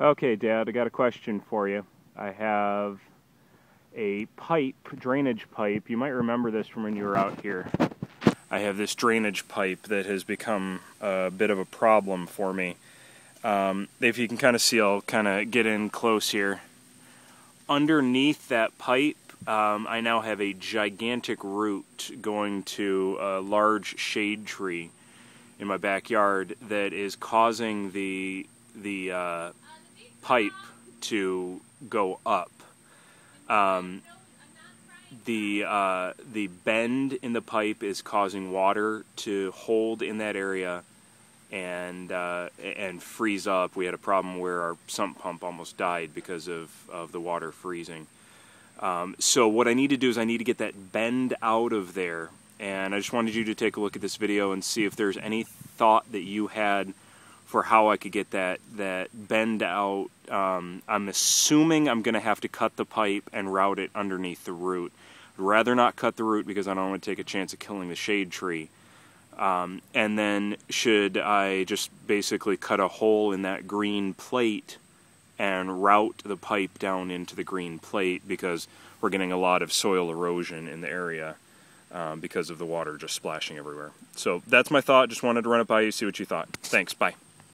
Okay, Dad, I got a question for you. I have a pipe, drainage pipe. You might remember this from when you were out here. I have this drainage pipe that has become a bit of a problem for me. If you can kind of see, I'll kind of get in close here. Underneath that pipe, I now have a gigantic root going to a large shade tree in my backyard that is causing the pipe to go up. The bend in the pipe is causing water to hold in that area and freeze up. We had a problem where our sump pump almost died because of the water freezing. So what I need to do is I need to get that bend out of there, and I just wanted you to take a look at this video and see if there's any thought that you had for how I could get that bend out. I'm assuming I'm going to have to cut the pipe and route it underneath the root. I'd rather not cut the root because I don't want to take a chance of killing the shade tree. And then should I just basically cut a hole in that green plate and route the pipe down into the green plate, because we're getting a lot of soil erosion in the area because of the water just splashing everywhere. So that's my thought. Just wanted to run it by you, see what you thought. Thanks. Bye.